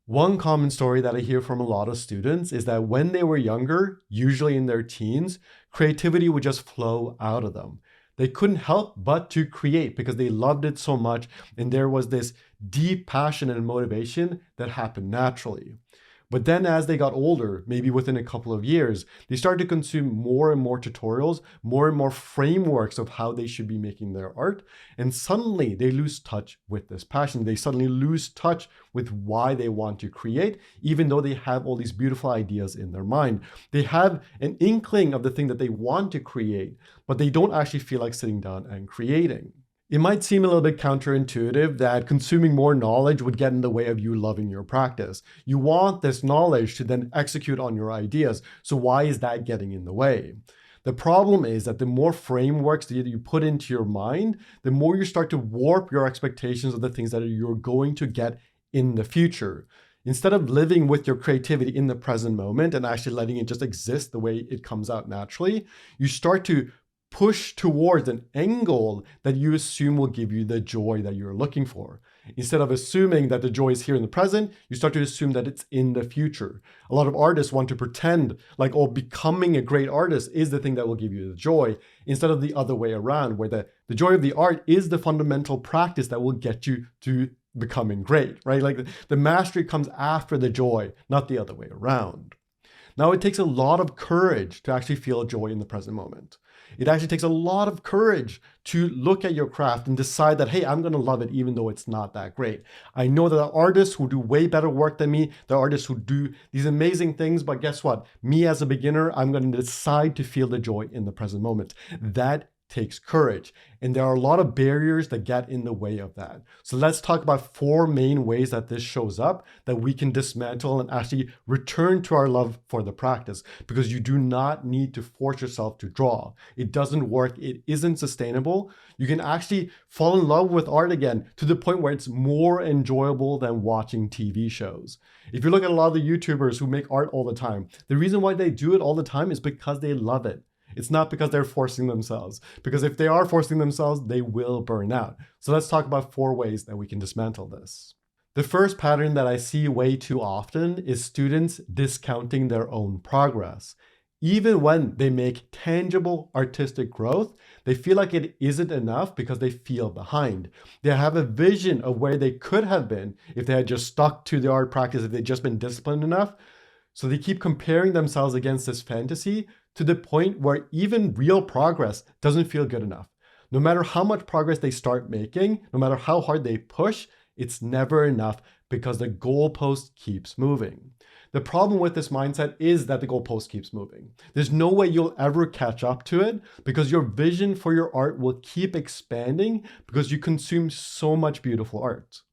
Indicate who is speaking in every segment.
Speaker 1: One common story that I hear from a lot of students is that when they were younger, usually in their teens, creativity would just flow out of them. They couldn't help but to create because they loved it so much, and there was this deep passion and motivation that happened naturally. But then as they got older, maybe within a couple of years, they started to consume more and more tutorials, more and more frameworks of how they should be making their art. And suddenly they lose touch with this passion. They suddenly lose touch with why they want to create, even though they have all these beautiful ideas in their mind. They have an inkling of the thing that they want to create, but they don't actually feel like sitting down and creating. It might seem a little bit counterintuitive that consuming more knowledge would get in the way of you loving your practice. You want this knowledge to then execute on your ideas. So why is that getting in the way? The problem is that the more frameworks that you put into your mind, the more you start to warp your expectations of the things that you're going to get in the future. Instead of living with your creativity in the present moment and actually letting it just exist the way it comes out naturally, you start to push towards an end goal that you assume will give you the joy that you're looking for. Instead of assuming that the joy is here in the present, you start to assume that it's in the future. A lot of artists want to pretend like, oh, becoming a great artist is the thing that will give you the joy, instead of the other way around, where the joy of the art is the fundamental practice that will get you to becoming great, right? Like the mastery comes after the joy, not the other way around. Now, it takes a lot of courage to actually feel joy in the present moment. It actually takes a lot of courage to look at your craft and decide that, hey, I'm going to love it even though it's not that great. I know that there are artists who do way better work than me. There are artists who do these amazing things, but guess what? Me as a beginner, I'm going to decide to feel the joy in the present moment. That takes courage. And there are a lot of barriers that get in the way of that. So let's talk about 4 main ways that this shows up that we can dismantle and actually return to our love for the practice, because you do not need to force yourself to draw. It doesn't work. It isn't sustainable. You can actually fall in love with art again to the point where it's more enjoyable than watching TV shows. If you look at a lot of the YouTubers who make art all the time, the reason why they do it all the time is because they love it. It's not because they're forcing themselves, because if they are forcing themselves, they will burn out. So let's talk about 4 ways that we can dismantle this. The first pattern that I see way too often is students discounting their own progress. Even when they make tangible artistic growth, they feel like it isn't enough because they feel behind. They have a vision of where they could have been if they had just stuck to the art practice, if they'd just been disciplined enough. So they keep comparing themselves against this fantasy to the point where even real progress doesn't feel good enough. No matter how much progress they start making, no matter how hard they push, it's never enough because the goalpost keeps moving. The problem with this mindset is that the goalpost keeps moving. There's no way you'll ever catch up to it because your vision for your art will keep expanding because you consume so much beautiful art.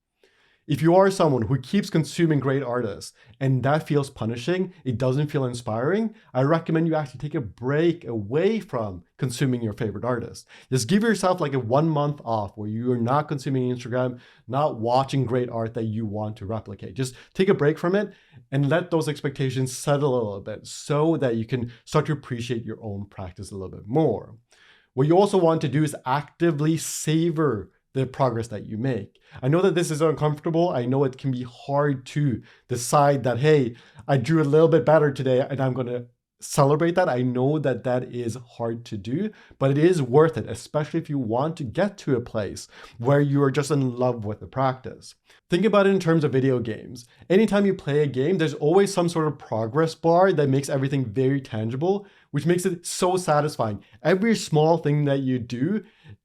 Speaker 1: If you are someone who keeps consuming great artists and that feels punishing, it doesn't feel inspiring, I recommend you actually take a break away from consuming your favorite artists. Just give yourself like a 1 month off where you are not consuming Instagram, not watching great art that you want to replicate. Just take a break from it and let those expectations settle a little bit so that you can start to appreciate your own practice a little bit more. What you also want to do is actively savor the progress that you make. I know that this is uncomfortable. I know it can be hard to decide that, hey, I drew a little bit better today and I'm going to celebrate that. I know that that is hard to do, but it is worth it, especially if you want to get to a place where you are just in love with the practice. Think about it in terms of video games. Anytime you play a game, there's always some sort of progress bar that makes everything very tangible, which makes it so satisfying. Every small thing that you do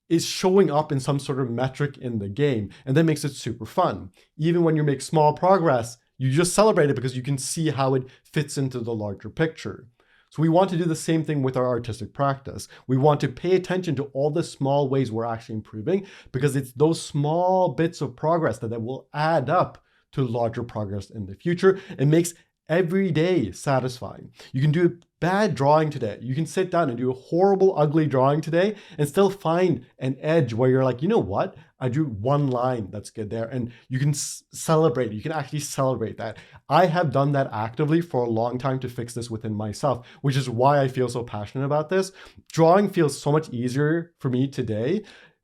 Speaker 1: is showing up in some sort of metric in the game, and that makes it super fun. Even when you make small progress, you just celebrate it because you can see how it fits into the larger picture. So we want to do the same thing with our artistic practice. We want to pay attention to all the small ways we're actually improving because it's those small bits of progress that will add up to larger progress in the future. It makes every day satisfying. You can do a bad drawing today. You can sit down and do a horrible, ugly drawing today and still find an edge where you're like, you know what? I drew 1 line that's good there. And you can celebrate. You can actually celebrate that. I have done that actively for a long time to fix this within myself, which is why I feel so passionate about this. Drawing feels so much easier for me today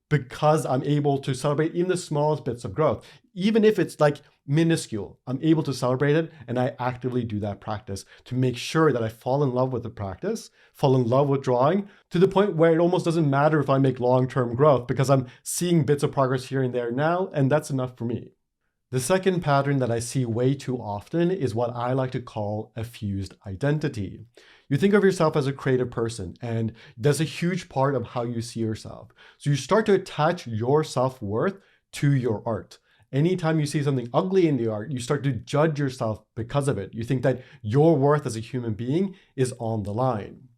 Speaker 1: because I'm able to celebrate even the smallest bits of growth. Even if it's like minuscule. I'm able to celebrate it, and I actively do that practice to make sure that I fall in love with the practice, fall in love with drawing, to the point where it almost doesn't matter if I make long-term growth because I'm seeing bits of progress here and there now, and that's enough for me. The second pattern that I see way too often is what I like to call a fused identity. You think of yourself as a creative person, and that's a huge part of how you see yourself. So you start to attach your self-worth to your art. Anytime you see something ugly in the art, you start to judge yourself because of it. You think that your worth as a human being is on the line.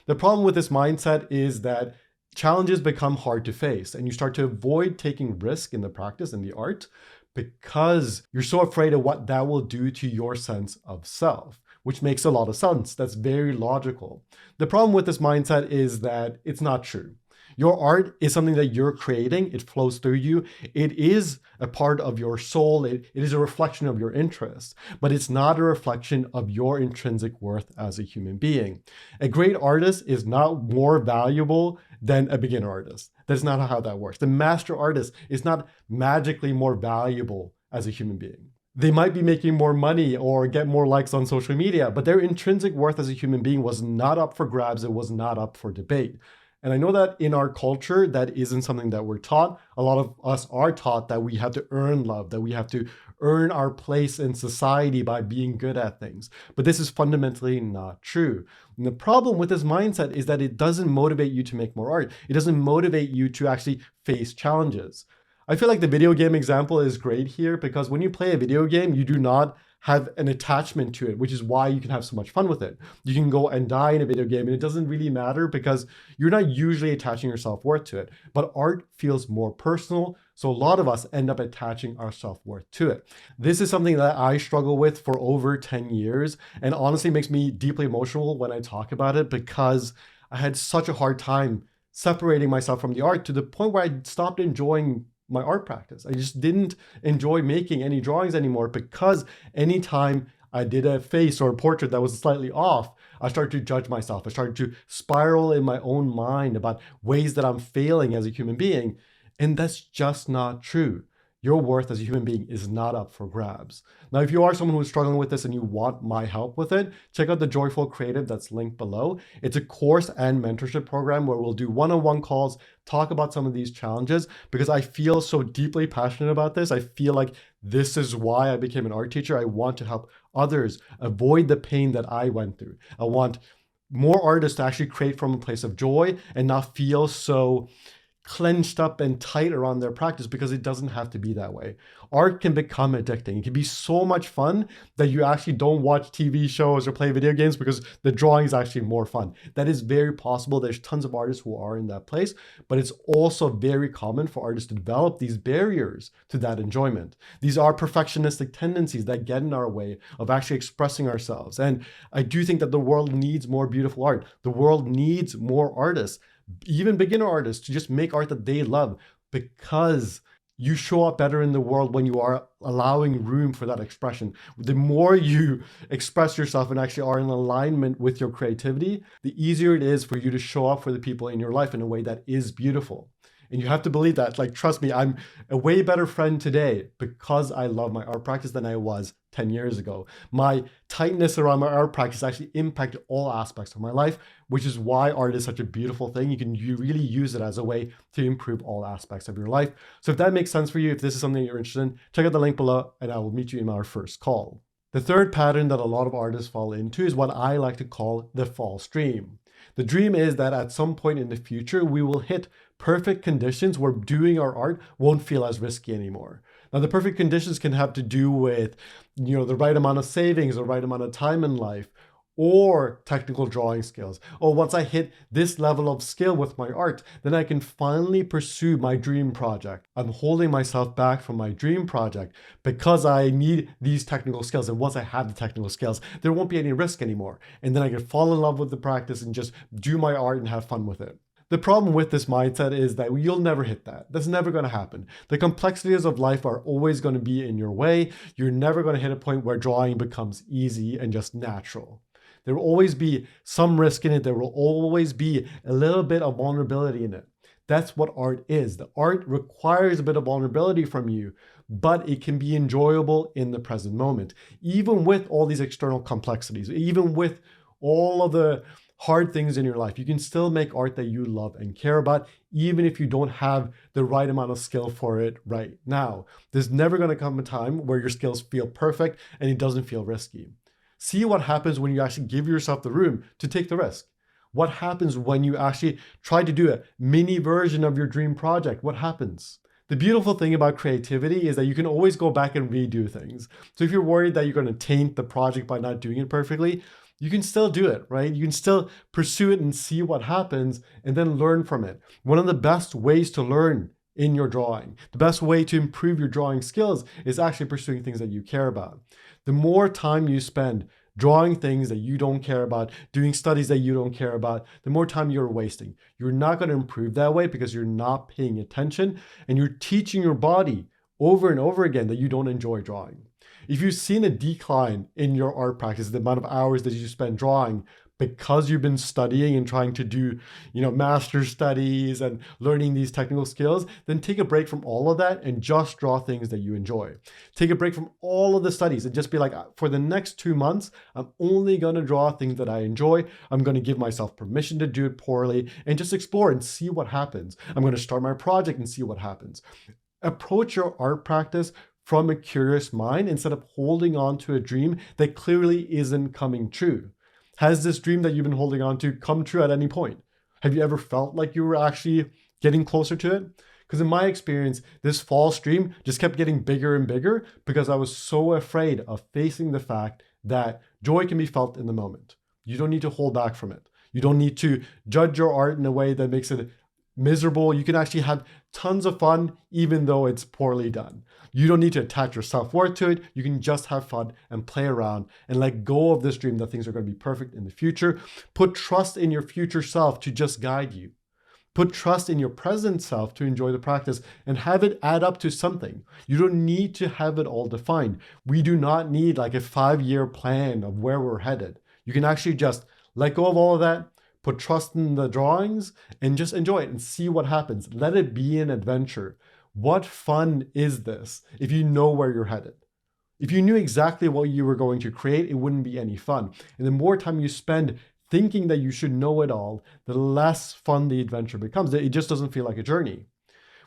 Speaker 1: The problem with this mindset is that challenges become hard to face, and you start to avoid taking risk in the practice and the art because you're so afraid of what that will do to your sense of self, which makes a lot of sense. That's very logical. The problem with this mindset is that it's not true. Your art is something that you're creating. It flows through you. It is a part of your soul. It is a reflection of your interests, but it's not a reflection of your intrinsic worth as a human being. A great artist is not more valuable than a beginner artist. That's not how that works. The master artist is not magically more valuable as a human being. They might be making more money or get more likes on social media, but their intrinsic worth as a human being was not up for grabs. It was not up for debate. And I know that in our culture, that isn't something that we're taught. A lot of us are taught that we have to earn love, that we have to earn our place in society by being good at things. But this is fundamentally not true. And the problem with this mindset is that it doesn't motivate you to make more art. It doesn't motivate you to actually face challenges. I feel like the video game example is great here because when you play a video game, you do not have an attachment to it, which is why you can have so much fun with it. You can go and die in a video game and it doesn't really matter because you're not usually attaching your self-worth to it. But art feels more personal, so a lot of us end up attaching our self-worth to it. This is something that I struggle with for over 10 years and honestly makes me deeply emotional when I talk about it because I had such a hard time separating myself from the art to the point where I stopped enjoying my art practice. I just didn't enjoy making any drawings anymore because anytime I did a face or a portrait that was slightly off, I started to judge myself. I started to spiral in my own mind about ways that I'm failing as a human being. And that's just not true. Your worth as a human being is not up for grabs. Now, if you are someone who's struggling with this and you want my help with it, check out the Joyful Creative that's linked below. It's a course and mentorship program where we'll do one-on-one calls, talk about some of these challenges, because I feel so deeply passionate about this. I feel like this is why I became an art teacher. I want to help others avoid the pain that I went through. I want more artists to actually create from a place of joy and not feel so clenched up and tight around their practice because it doesn't have to be that way. Art can become addicting. It can be so much fun that you actually don't watch TV shows or play video games because the drawing is actually more fun. That is very possible. There's tons of artists who are in that place, but it's also very common for artists to develop these barriers to that enjoyment. These are perfectionistic tendencies that get in our way of actually expressing ourselves. And I do think that the world needs more beautiful art. The world needs more artists, even beginner artists, to just make art that they love, because you show up better in the world when you are allowing room for that expression. The more you express yourself and actually are in alignment with your creativity, the easier it is for you to show up for the people in your life in a way that is beautiful. And you have to believe that. Like, trust me, I'm a way better friend today because I love my art practice than I was 10 years ago. My tightness around my art practice actually impacted all aspects of my life, which is why art is such a beautiful thing. You really use it as a way to improve all aspects of your life. So if that makes sense for you, if this is something you're interested in, check out the link below and I will meet you in our first call. The third pattern that a lot of artists fall into is what I like to call the false dream. The dream is that at some point in the future, we will hit perfect conditions where doing our art won't feel as risky anymore. Now, the perfect conditions can have to do with, the right amount of savings, the right amount of time in life, or technical drawing skills. Or once I hit this level of skill with my art, then I can finally pursue my dream project. I'm holding myself back from my dream project because I need these technical skills. And once I have the technical skills, there won't be any risk anymore. And then I can fall in love with the practice and just do my art and have fun with it. The problem with this mindset is that you'll never hit that. That's never going to happen. The complexities of life are always going to be in your way. You're never going to hit a point where drawing becomes easy and just natural. There will always be some risk in it. There will always be a little bit of vulnerability in it. That's what art is. The art requires a bit of vulnerability from you, but it can be enjoyable in the present moment, even with all these external complexities, even with all of the hard things in your life. You can still make art that you love and care about, even if you don't have the right amount of skill for it right now. There's never going to come a time where your skills feel perfect and it doesn't feel risky. See what happens when you actually give yourself the room to take the risk. What happens when you actually try to do a mini version of your dream project? What happens? The beautiful thing about creativity is that you can always go back and redo things. So if you're worried that you're going to taint the project by not doing it perfectly, you can still do it, right? You can still pursue it and see what happens and then learn from it. One of the best ways to learn in your drawing, the best way to improve your drawing skills is actually pursuing things that you care about. The more time you spend drawing things that you don't care about, doing studies that you don't care about, the more time you're wasting. You're not going to improve that way because you're not paying attention and you're teaching your body over and over again that you don't enjoy drawing. If you've seen a decline in your art practice, the amount of hours that you spend drawing because you've been studying and trying to do, master's studies and learning these technical skills, then take a break from all of that and just draw things that you enjoy. Take a break from all of the studies and just be like, for the next 2 months, I'm only going to draw things that I enjoy. I'm going to give myself permission to do it poorly and just explore and see what happens. I'm going to start my project and see what happens. Approach your art practice from a curious mind instead of holding on to a dream that clearly isn't coming true. Has this dream that you've been holding on to come true at any point? Have you ever felt like you were actually getting closer to it? Because in my experience, this false dream just kept getting bigger and bigger because I was so afraid of facing the fact that joy can be felt in the moment. You don't need to hold back from it. You don't need to judge your art in a way that makes it miserable. You can actually have tons of fun even though it's poorly done. You don't need to attach your self-worth to it. You can just have fun and play around and let go of this dream that things are going to be perfect in the future. Put trust in your future self to just guide you. Put trust in your present self to enjoy the practice and have it add up to something. You don't need to have it all defined. We do not need like a 5-year plan of where we're headed. You can actually just let go of all of that, put trust in the drawings, and just enjoy it and see what happens. Let it be an adventure. What fun is this if you know where you're headed? If you knew exactly what you were going to create, it wouldn't be any fun. And the more time you spend thinking that you should know it all, the less fun the adventure becomes. It just doesn't feel like a journey.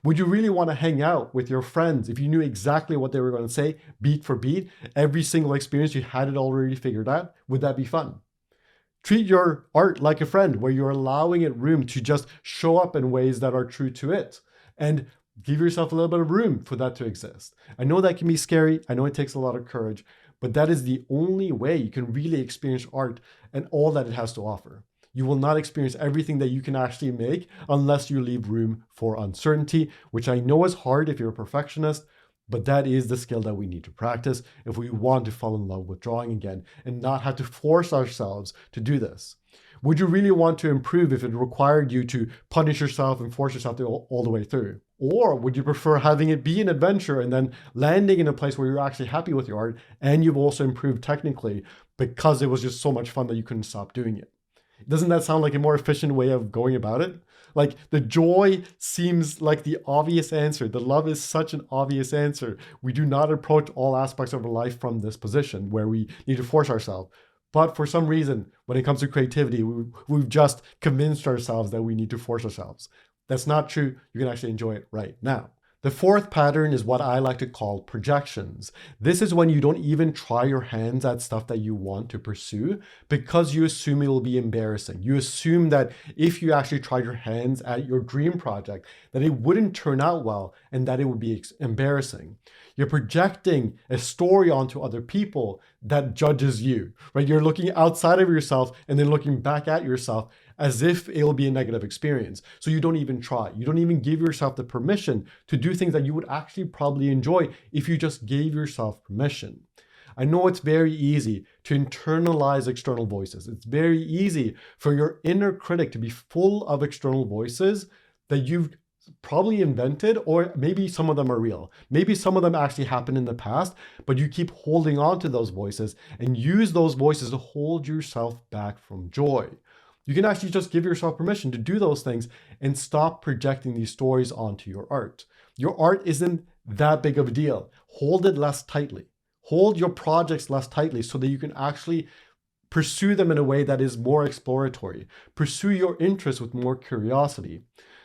Speaker 1: Would you really want to hang out with your friends if you knew exactly what they were going to say, beat for beat, every single experience, you had it already figured out? Would that be fun? Treat your art like a friend where you're allowing it room to just show up in ways that are true to it. And give yourself a little bit of room for that to exist. I know that can be scary. I know it takes a lot of courage, but that is the only way you can really experience art and all that it has to offer. You will not experience everything that you can actually make unless you leave room for uncertainty, which I know is hard if you're a perfectionist, but that is the skill that we need to practice if we want to fall in love with drawing again and not have to force ourselves to do this. Would you really want to improve if it required you to punish yourself and force yourself to all the way through? Or would you prefer having it be an adventure and then landing in a place where you're actually happy with your art and you've also improved technically because it was just so much fun that you couldn't stop doing it? Doesn't that sound like a more efficient way of going about it? Like the joy seems like the obvious answer. The love is such an obvious answer. We do not approach all aspects of our life from this position where we need to force ourselves. But for some reason, when it comes to creativity, we've just convinced ourselves that we need to force ourselves. That's not true. You can actually enjoy it right now. The fourth pattern is what I like to call projections. This is when you don't even try your hands at stuff that you want to pursue because you assume it will be embarrassing. You assume that if you actually try your hands at your dream project, that it wouldn't turn out well and that it would be embarrassing. You're projecting a story onto other people that judges you, right? You're looking outside of yourself and then looking back at yourself as if it'll be a negative experience. So you don't even try. You don't even give yourself the permission to do things that you would actually probably enjoy if you just gave yourself permission. I know it's very easy to internalize external voices. It's very easy for your inner critic to be full of external voices that you've probably invented, or maybe some of them are real. Maybe some of them actually happened in the past, but you keep holding on to those voices and use those voices to hold yourself back from joy. You can actually just give yourself permission to do those things and stop projecting these stories onto your art. Your art isn't that big of a deal. Hold it less tightly. Hold your projects less tightly so that you can actually pursue them in a way that is more exploratory. Pursue your interests with more curiosity.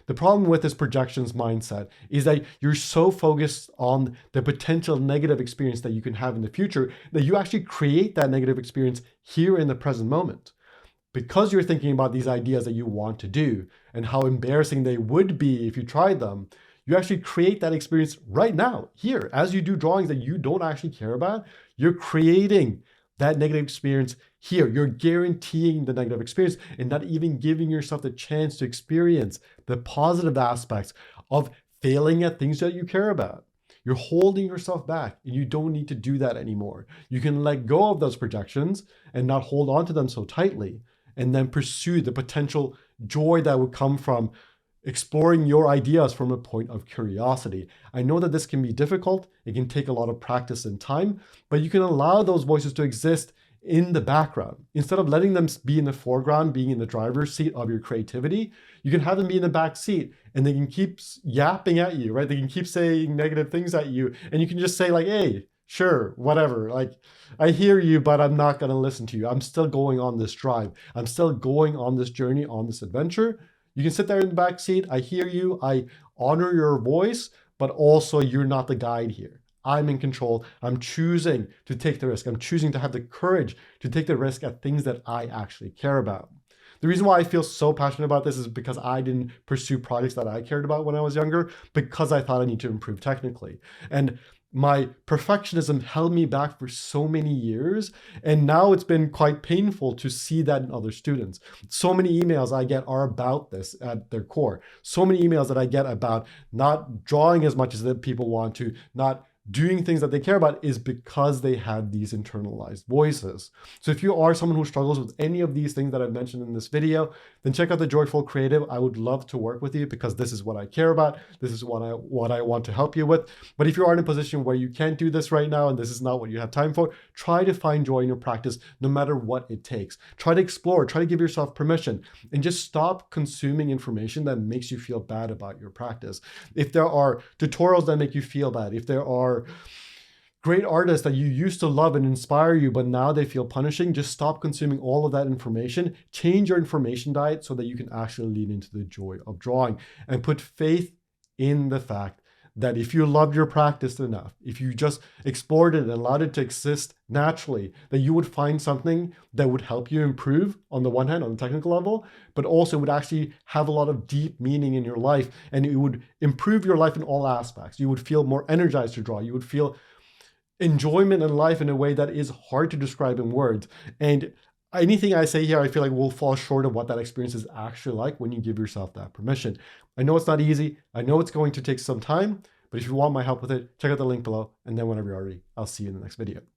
Speaker 1: The problem with this projections mindset is that you're so focused on the potential negative experience that you can have in the future that you actually create that negative experience here in the present moment. Because you're thinking about these ideas that you want to do and how embarrassing they would be if you tried them, you actually create that experience right now, here. As you do drawings that you don't actually care about, you're creating that negative experience here. You're guaranteeing the negative experience and not even giving yourself the chance to experience the positive aspects of failing at things that you care about. You're holding yourself back, and you don't need to do that anymore. You can let go of those projections and not hold on to them so tightly, and then pursue the potential joy that would come from exploring your ideas from a point of curiosity. I know that this can be difficult. It can take a lot of practice and time, but you can allow those voices to exist in the background. Instead of letting them be in the foreground, being in the driver's seat of your creativity, you can have them be in the back seat, and they can keep yapping at you, right? They can keep saying negative things at you, and you can just say like, hey, sure, whatever. Like, I hear you, but I'm not going to listen to you. I'm still going on this drive. I'm still going on this journey, on this adventure. You can sit there in the back seat. I hear you. I honor your voice, but also you're not the guide here. I'm in control. I'm choosing to take the risk. I'm choosing to have the courage to take the risk at things that I actually care about. The reason why I feel so passionate about this is because I didn't pursue projects that I cared about when I was younger, because I thought I need to improve technically. And my perfectionism held me back for so many years, and now it's been quite painful to see that in other students. So many emails I get are about this at their core. So many emails that I get about not drawing as much as that people want to, not doing things that they care about, is because they had these internalized voices. So if you are someone who struggles with any of these things that I've mentioned in this video, then check out the Joyful Creative. I would love to work with you because this is what I care about. This is what I want to help you with. But if you are in a position where you can't do this right now and this is not what you have time for, try to find joy in your practice no matter what it takes. Try to explore, try to give yourself permission, and just stop consuming information that makes you feel bad about your practice. If there are tutorials that make you feel bad, if there are great artists that you used to love and inspire you, but now they feel punishing, just stop consuming all of that information. Change your information diet so that you can actually lean into the joy of drawing, and put faith in the fact that if you loved your practice enough, if you just explored it and allowed it to exist naturally, that you would find something that would help you improve on the one hand, on the technical level, but also would actually have a lot of deep meaning in your life, and it would improve your life in all aspects. You would feel more energized to draw. You would feel enjoyment in life in a way that is hard to describe in words. And anything I say here, I feel like will fall short of what that experience is actually like when you give yourself that permission. I know it's not easy. I know it's going to take some time, but if you want my help with it, check out the link below. And then whenever you're ready, I'll see you in the next video.